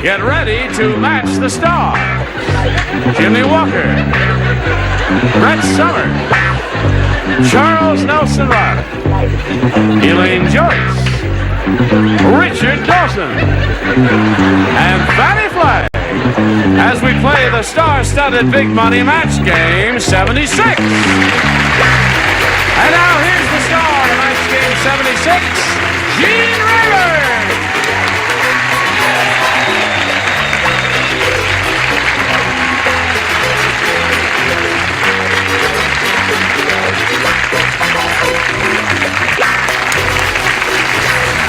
Get ready to match the star. Jimmie Walker, Brett Summer, Charles Nelson Riley, Elaine Joyce, Richard Dawson, and Fannie Flagg as we play the star-studded big money match game 76. And now here's the star of match game 76, Reilly.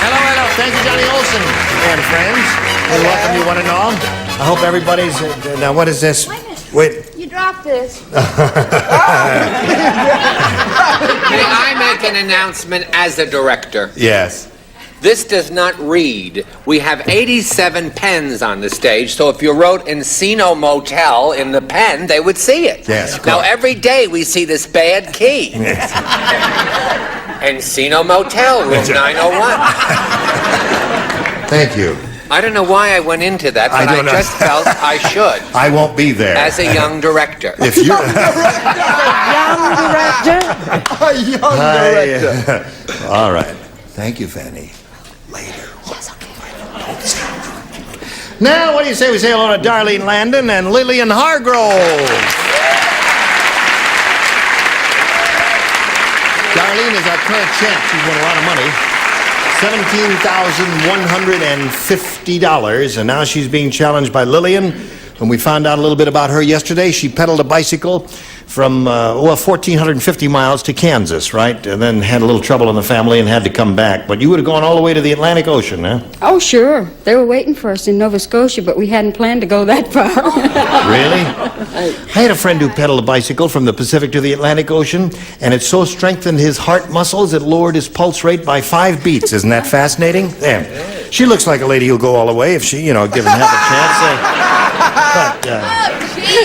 Hello. Thank you, Johnny Olson and friends. And welcome you one and all. I hope everybody's... now, what is this? Wait. You dropped this. May I make an announcement as a director? Yes. This does not read. We have 87 pens on the stage, so if you wrote Encino Motel in the pen, they would see it. Yes, now, every day we see this bad key. Yes. Encino Motel, room 901. Thank you. I don't know why I went into that, but I just felt I should. I won't be there. As a young director. If you... A young director. All right. Thank you, Fannie. Later. Yes, okay. Now, what do you say we say hello to Darlene Landon and Lillian Hargrove? Darlene is our current champ. She's won a lot of money. $17,150, and now she's being challenged by Lillian. When we found out a little bit about her yesterday, she pedaled a bicycle from, 1,450 miles to Kansas, right? And then had a little trouble in the family and had to come back. But you would have gone all the way to the Atlantic Ocean, huh? Oh, sure. They were waiting for us in Nova Scotia, but we hadn't planned to go that far. Really? I had a friend who pedaled a bicycle from the Pacific to the Atlantic Ocean, and it so strengthened his heart muscles it lowered his pulse rate by 5 beats. Isn't that fascinating? There. She looks like a lady who'll go all the way if she, given half a chance. But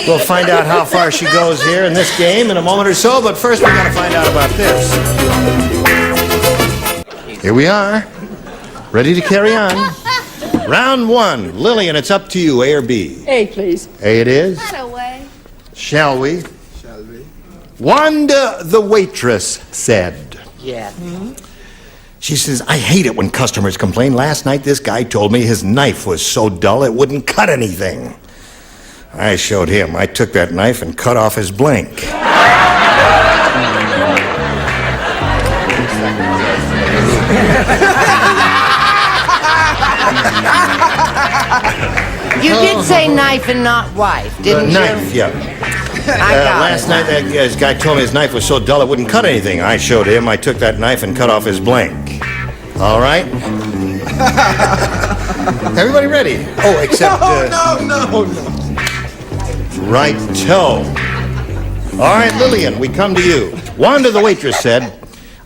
we'll find out how far she goes here in this game in a moment or so, but first we're going to find out about this. Here we are, ready to carry on. Round 1. Lillian, it's up to you, A or B? A, please. A it is. Not away. Shall we? Shall we? Wanda, the waitress, said. Yeah. She says, I hate it when customers complain. Last night, this guy told me his knife was so dull it wouldn't cut anything. I showed him. I took that knife and cut off his blank. You did say knife and not wife, didn't you? Knife, yeah. Last night, this guy told me his knife was so dull it wouldn't cut anything. I showed him. I took that knife and cut off his blank. All right? Everybody ready? Oh, except... No. Right-to. All right, Lillian, we come to you. Wanda, the waitress, said,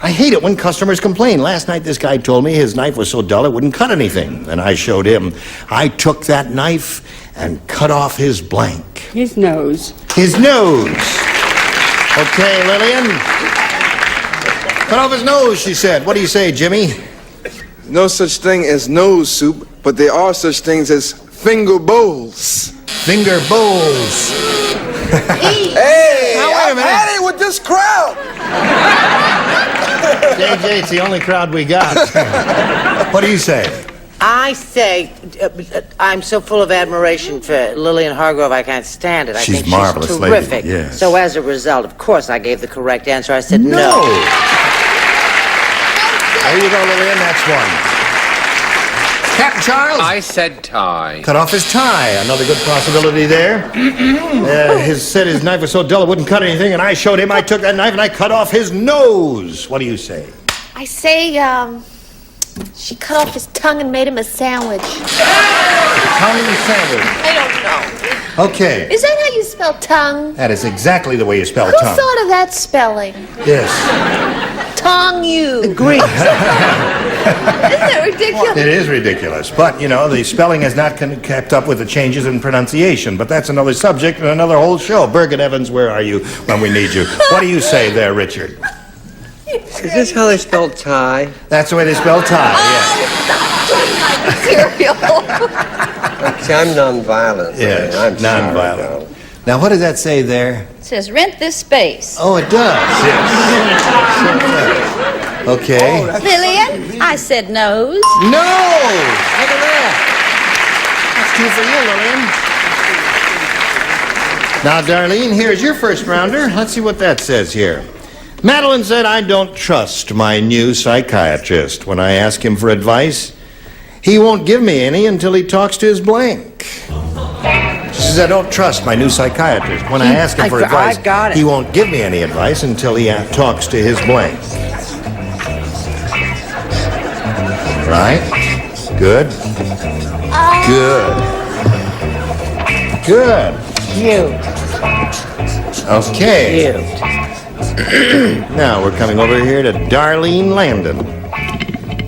I hate it when customers complain. Last night, this guy told me his knife was so dull it wouldn't cut anything. And I showed him. I took that knife and cut off his blank. His nose. His nose. Okay, Lillian. Cut off his nose, she said. What do you say, Jimmie? No such thing as nose soup, but there are such things as finger bowls. Finger bowls. Hey, now, wait a minute. I've had it with this crowd. JJ, it's the only crowd we got. What do you say? I say, I'm so full of admiration for Lillian Hargrove, I can't stand it. I She's think marvelous, she's lady, terrific. yes. So as a result, of course, I gave the correct answer. I said no. There you go, Lillian. That's one. Captain Charles? I said tie. Cut off his tie. Another good possibility there. Said his knife was so dull it wouldn't cut anything, and I showed him. I took that knife and I cut off his nose. What do you say? I say, she cut off his tongue and made him a sandwich. Tongue sandwich. I don't know. Okay. Is that how you spell tongue? That is exactly the way you spell Who tongue. thought of that spelling? Yes. Tongue you. Greek. Isn't that ridiculous? It is ridiculous. But, the spelling has not kept up with the changes in pronunciation. But that's another subject and another whole show. Bergen Evans, where are you when we need you? What do you say there, Richard? Is this how they spell tie? That's the way they spell tie, yes. Stop doing my cereal. See, I'm nonviolent. Yes, I'm sorry, nonviolent. darling. Now, what does that say there? It says, rent this space. Oh, it does. Yes. Okay. Lillian, I said nose. No! Look at that. That's 2 for you, Lillian. Now, Darlene, here's your first rounder. Let's see what that says here. Madeline said, I don't trust my new psychiatrist. When I ask him for advice, he won't give me any until he talks to his blank. She says, I don't trust my new psychiatrist. When I ask him for advice, he won't give me any advice until he talks to his blank. Right? Good. Good. Good. Cute. Okay. Cute. Now we're coming over here to Darlene Landon.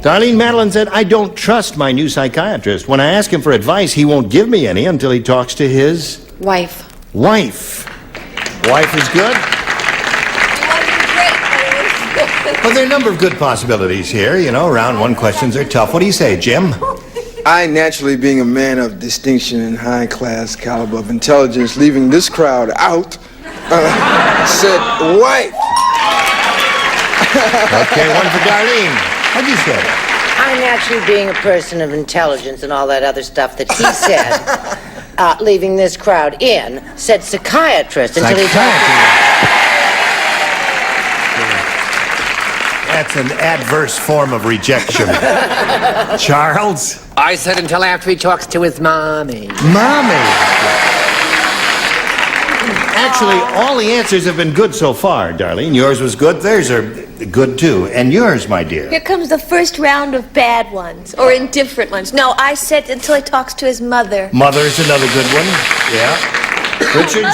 Darlene, Madeline said, I don't trust my new psychiatrist. When I ask him for advice, he won't give me any until he talks to his Wife. wife. Wife is good? Well, there are a number of good possibilities here. You know, round one questions are tough. What do you say, Jim? I, naturally being a man of distinction and high class caliber of intelligence, leaving this crowd out, said wife. Okay, one for Darlene. What'd you say? I, naturally being a person of intelligence and all that other stuff that he said, leaving this crowd in, said psychiatrist until he That's an adverse form of rejection. Charles? I said until after he talks to his mommy. Mommy. Actually, all the answers have been good so far, Darlene. Yours was good. Theirs are good, too. And yours, my dear. Here comes the first round of bad ones, or indifferent ones. No, I said until he talks to his mother. Mother's another good one. Yeah. Richard?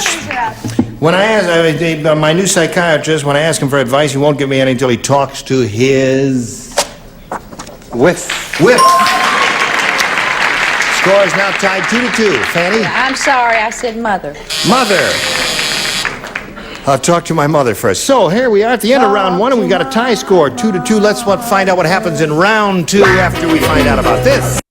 When I ask my new psychiatrist, when I ask him for advice, he won't give me any until he talks to his Whiff. whip. Score is now tied 2-2. Fannie? I'm sorry, I said mother. Mother. I'll talk to my mother first. So here we are at the end of round one, and we've got a tie score, 2-2. Let's find out what happens in round two after we find out about this.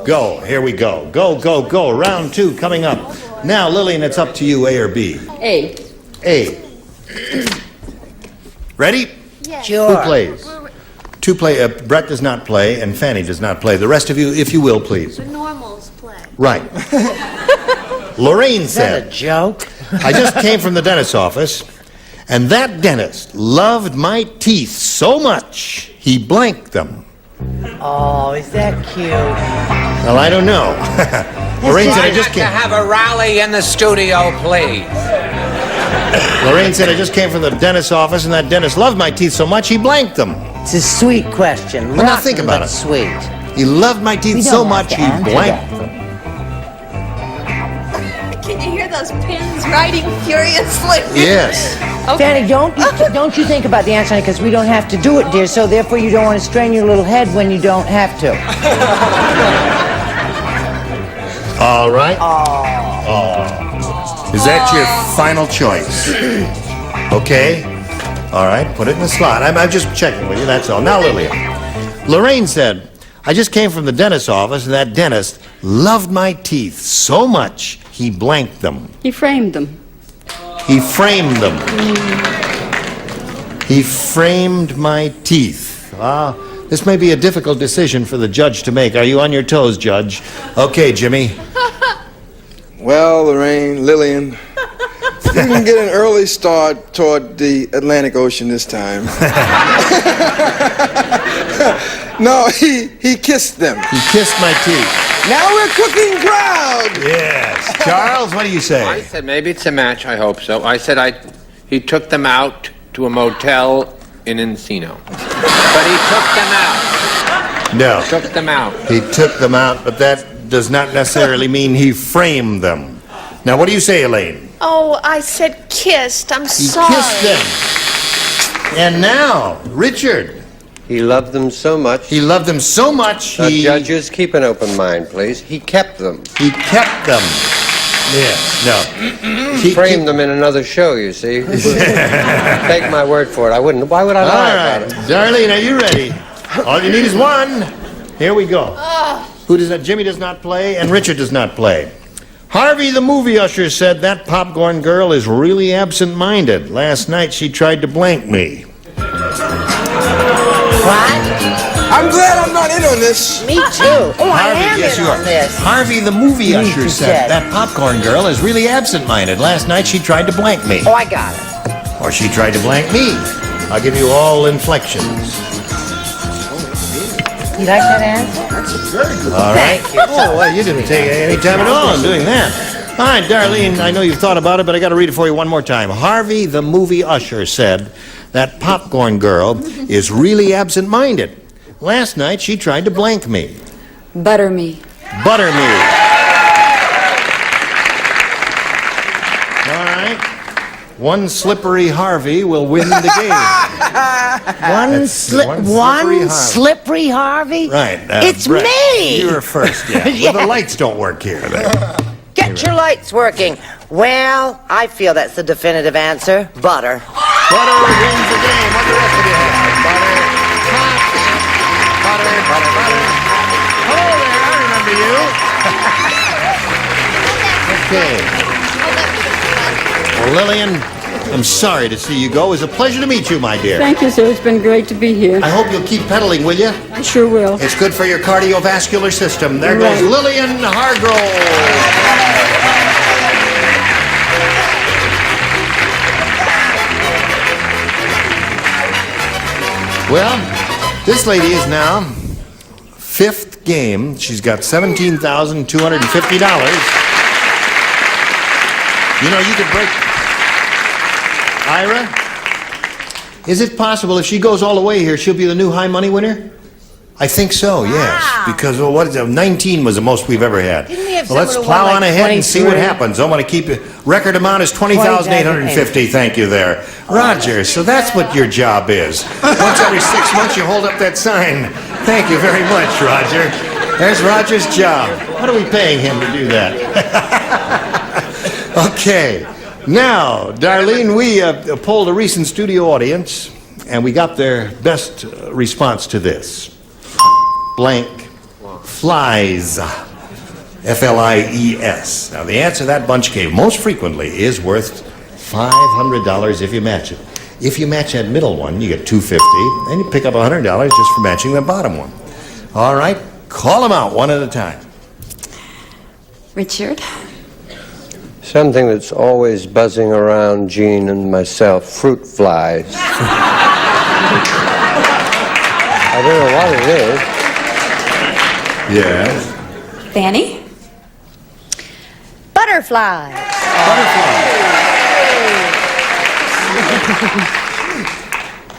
Go. Here we go. Go, go, go. Round two coming up. Now, Lillian, it's up to you, A or B. A. A. Ready? Sure. Who plays? Two play. Brett does not play, and Fannie does not play. The rest of you, if you will, please. The normals play. Right. Lorraine Is that a said, joke? I just came from the dentist's office, and that dentist loved my teeth so much, he blanked them. Oh, is that cute? Well, I don't know. Lorraine said, I just To came. have a rally in the studio, please. Lorraine said, I just came from the dentist's office, and that dentist loved my teeth so much, he blanked them. It's a sweet question. Well, now think Rotten, about but it. Sweet. He loved my teeth so much, he blanked them. Can you hear those pins riding furiously? Yes. Fannie, don't you think about the answer, because we don't have to do it, dear, so therefore you don't want to strain your little head when you don't have to. All right. Oh. Is that your final choice? Okay. All right, put it in the slot. I'm just checking with you, that's all. Now, Lillian. Lorraine said, I just came from the dentist's office, and that dentist loved my teeth so much, he blanked them. He framed them. He framed them. He framed my teeth. This may be a difficult decision for the judge to make. Are you on your toes, Judge? Okay, Jimmie. Well, Lorraine, Lillian, you can get an early start toward the Atlantic Ocean this time. No, he kissed them. He kissed my teeth. Now we're cooking ground. Yes. Charles, what do you I say? said maybe it's a match. I hope so. I said he took them out to a motel in Encino. But he took them out. No. Took them out. He took them out, but that does not necessarily mean he framed them. Now, what do you say, Elaine? Oh, I said kissed. I'm He sorry. kissed them. And now, Richard. He loved them so much. He loved them so much, Judges, keep an open mind, please. He kept them. he kept them. Yes, no. He Framed them in another show, you see. Take my word for it. I wouldn't. Why would I All lie right. about it? Darlene, are you ready? All you need is one. Here we go. Who does that? Jimmie does not play, and Richard does not play. Harvey, the movie usher, said that popcorn girl is really absent-minded. Last night she tried to blank me. What? I'm glad I'm not in on this. Me too. Oh, I am yes, in you on are. this. Harvey, the movie usher, you said said. that popcorn girl is really absent-minded. Last night she tried to blank me. Oh, I got it. Or she tried to blank me. I'll give you all inflections. You like that answer? All right. Thank you. Oh, well, you didn't take any time at all in doing that. All right, Darlene, I know you've thought about it, but I got to read it for you one more time. Harvey, the movie usher, said that popcorn girl is really absent-minded. Last night she tried to blank me. Butter me. Butter me. All right. One slippery Harvey will win the game. One slippery slippery Harvey? Right. It's Brett, me! You were first, yeah. Yeah. Well, the lights don't work here. Get your lights working. Well, I feel that's the definitive answer. Butter. Butter wins the game. What the rest of you have? Butter. Oh, there, I remember you. Okay. Well, Lillian, I'm sorry to see you go. It was a pleasure to meet you, my dear. Thank you, sir. It's been great to be here. I hope you'll keep pedaling, will you? I sure will. It's good for your cardiovascular system. There Right. goes Lillian Hargrove. Well, this lady is now fifth game. She's got $17,250. You know, you could break... Ira, is it possible if she goes all the way here, she'll be the new high money winner? I think so, yes. Because, well, what is it? 19 was the most we've ever had. Didn't we have Well, let's someone who plow won, on like, ahead and see what 23? happens. I'm going to keep it. Record amount is $20,850. Thank you there. Roger, so that's what your job is. Once every 6 months, you hold up that sign. Thank you very much, Roger. There's Roger's job. What are we paying him to do that? Okay. Now, Darlene, we polled a recent studio audience, and we got their best response to this. Blank flies. F-L-I-E-S. Now, the answer that bunch gave most frequently is worth $500 if you match it. If you match that middle one, you get $250, and you pick up $100 just for matching the bottom one. All right, call them out one at a time. Richard? Something that's always buzzing around Jean and myself, fruit flies. I don't know what it is. Yes. Fannie? Butterfly.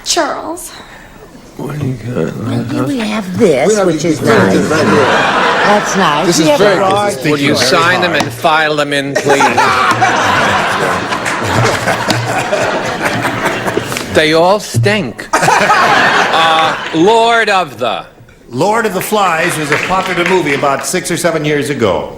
Charles? Here we have this, which is nice. That's nice. This is We have very a large- good. Will you sign them and file them in, please? They all stink. Lord of the... Lord of the Flies was a popular movie about 6 or 7 years ago.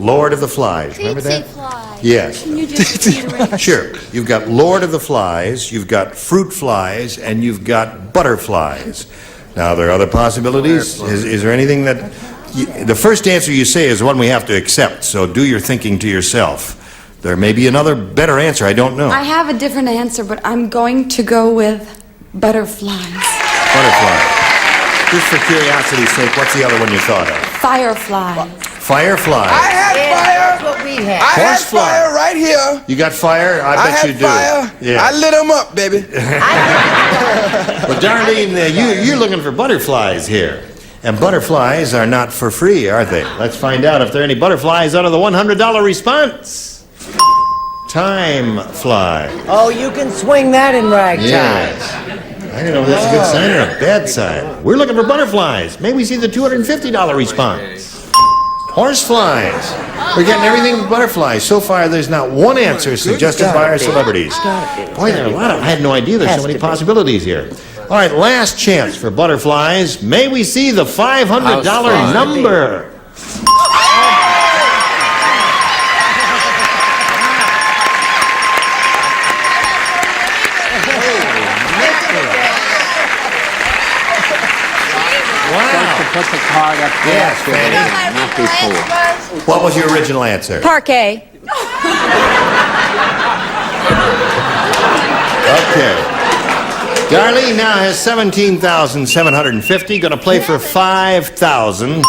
Lord of the Flies. Remember that? Fly. Yes. Can you just reiterate? Sure. You've got Lord of the Flies, you've got fruit flies, and you've got butterflies. Now, there are other possibilities. Is there anything that... the first answer you say is one we have to accept, so do your thinking to yourself. There may be another better answer, I don't know. I have a different answer, but I'm going to go with butterflies. Butterfly. Just for curiosity's sake, what's the other one you thought of? Fireflies. Firefly. I had That's what we have. I had Horsefly. fire right here. You got fire? I bet had you do. fire. Yeah. I lit them up, baby. Well, Darlene, you're looking for butterflies here. And butterflies are not for free, are they? Let's find out if there are any butterflies out of the $100 response. Time fly. Oh, you can swing that in ragtime. Yes. I don't know if that's a good sign or a bad sign. We're looking for butterflies. May we see the $250 response. Horseflies. We're getting everything but butterflies. So far, there's not one answer suggested by our celebrities. Boy, there are a lot of... I had no idea there's so many possibilities here. All right, last chance for butterflies. May we see the $500 number? Wow. put the card up there. Yes, Fannie. Not before. What was your original answer? Parquet. Okay. Darlene now has $17,750. Going to play for $5,000,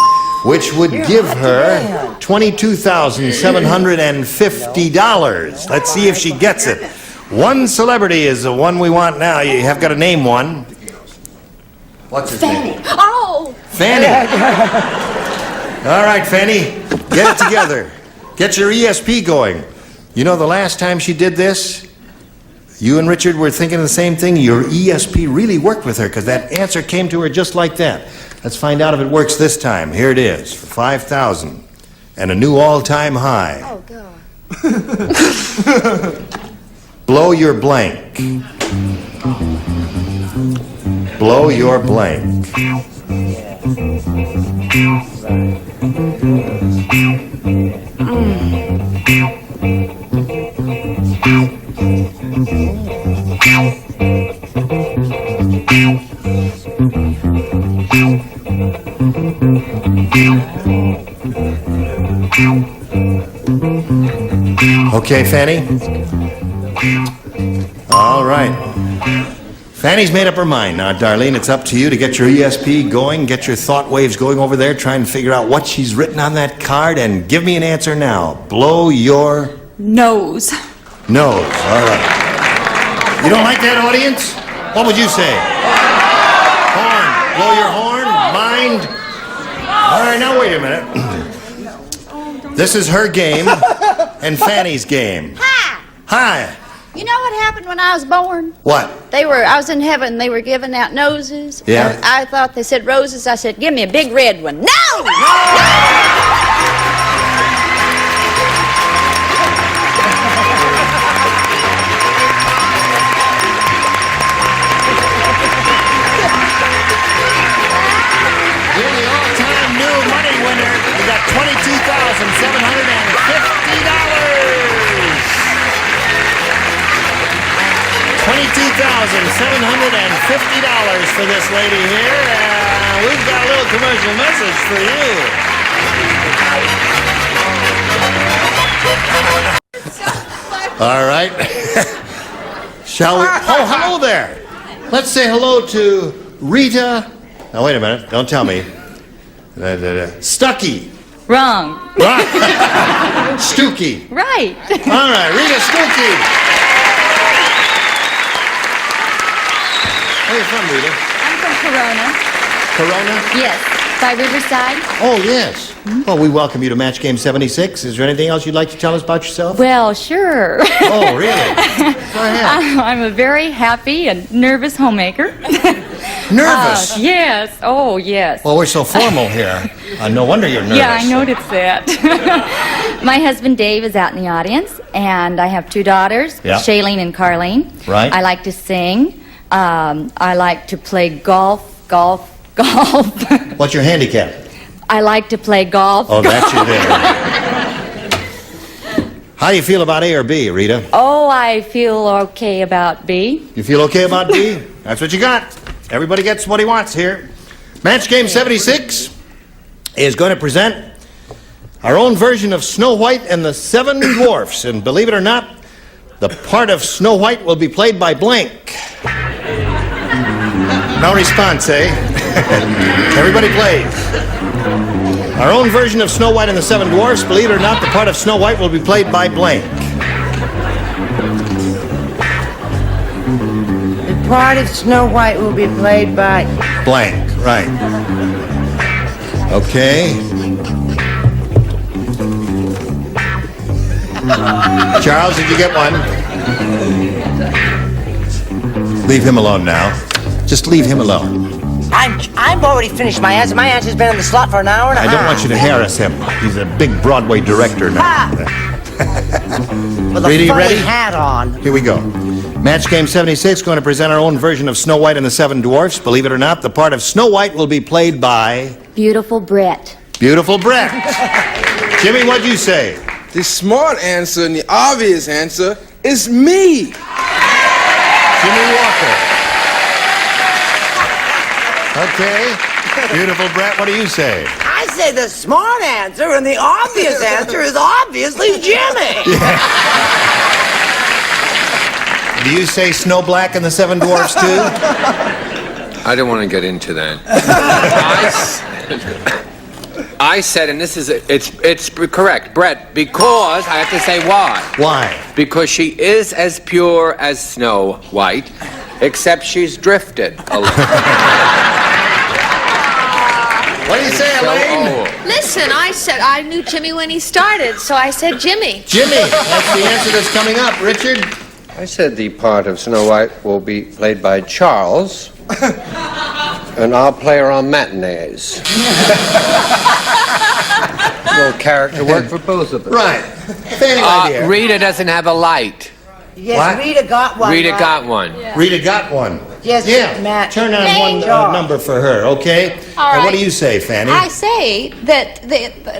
which would give her $22,750. Let's see if she gets it. One celebrity is the one we want now. You have got to name one. What's his name? Oh! Fannie. All right, Fannie, get it together. Get your ESP going. You know, the last time she did this, you and Richard were thinking the same thing. Your ESP really worked with her because that answer came to her just like that. Let's find out if it works this time. Here it is for $5,000 and a new all-time high. Oh, God. Blow your blank. Blow your blank. Okay, Fannie? All right. Fannie's made up her mind. Now, Darlene, it's up to you to get your ESP going, get your thought waves going over there, try and figure out what she's written on that card, and give me an answer now. Blow your... Nose. Nose. All right. You don't like that, audience? What would you say? Horn. Blow your horn? Mind? All right, now wait a minute. This is her game and Fannie's game. Hi! Hi. You know what happened when I was born? What? I was in heaven, they were giving out noses. Yeah. And I thought they said roses. I said, give me a big red one. No! You're the all-time new money winner. You got $22,750. $22,750 for this lady here. We've got a little commercial message for you. All right. Shall we? Oh, hello there. Let's say hello to Rita. Now, wait a minute. Don't tell me. Stuckey. Wrong. Right. Stookie. Right. All right, Rita Stookie. Where are you from, Rita? I'm from Corona. Corona? Yes. By Riverside. Oh, yes. Well, we welcome you to Match Game 76. Is there anything else you'd like to tell us about yourself? Well, sure. Oh, really? Go ahead. I'm a very happy and nervous homemaker. Nervous? Yes. Oh, yes. Well, we're so formal here. No wonder you're nervous. Yeah, I noticed that. My husband Dave is out in the audience, and I have two daughters, Yeah. Shailene and Carlene. Right. I like to sing. I like to play golf. What's your handicap? I like to play golf. Oh, that's you there. How do you feel about A or B, Rita? Oh, I feel okay about B. You feel okay about B? That's what you got. Everybody gets what he wants here. Match Game 76 is going to present our own version of Snow White and the Seven Dwarfs. And believe it or not, the part of Snow White will be played by blank. No response, eh? Everybody plays. Our own version of Snow White and the Seven Dwarfs. Believe it or not, the part of Snow White will be played by blank. The part of Snow White will be played by... Blank, right. Okay. Charles, did you get one? Leave him alone now. Just leave him alone. I've already finished my answer. My answer's been in the slot for an hour and a half. I don't want you to harass him. He's a big Broadway director now. With a Ready, funny ready? hat on. Here we go. Match Game 76 going to present our own version of Snow White and the Seven Dwarfs. Believe it or not, the part of Snow White will be played by... Beautiful Brett. Beautiful Brett. Jimmie, what'd you say? The smart answer and the obvious answer is me. Jimmie Walker. Okay. Beautiful, Brett. What do you say? I say the smart answer and the obvious answer is obviously Jimmie. Do you say Snow Black and the Seven Dwarfs, too? I don't want to get into that. I said, and this is, it's correct, Brett, because, I have to say why. Why? Because she is as pure as Snow White, except she's drifted a little. What do you say, Elaine? Listen, I said I knew Jimmie when he started, so I said Jimmie. Jimmie, that's the answer that's coming up. Richard? I said the part of Snow White will be played by Charles, and I'll play her on matinees. No character work for both of us. Right. Fannie, my dear. Rita doesn't have a light. Yes, What? Rita got one. Rita right? got one. Rita got one. Yes, Yeah. Matt. Turn on one number for her, okay? All And what right. do you say, Fannie? I say that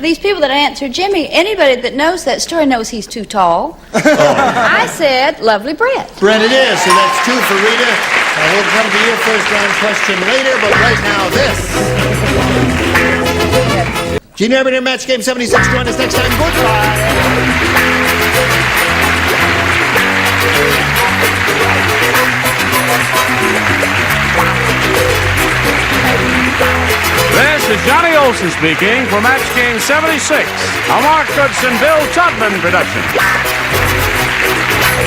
these people that answered Jimmie, anybody that knows that story knows he's too tall. I said, lovely Brett. Brett it is, so that's 2 for Rita. And we'll come to your first round question later, but right now this. Gene Arbiter, Match Game 76. Join us next time. Goodbye. This is Johnny Olson speaking for Match Game 76, a Mark Goodson, Bill Todman production.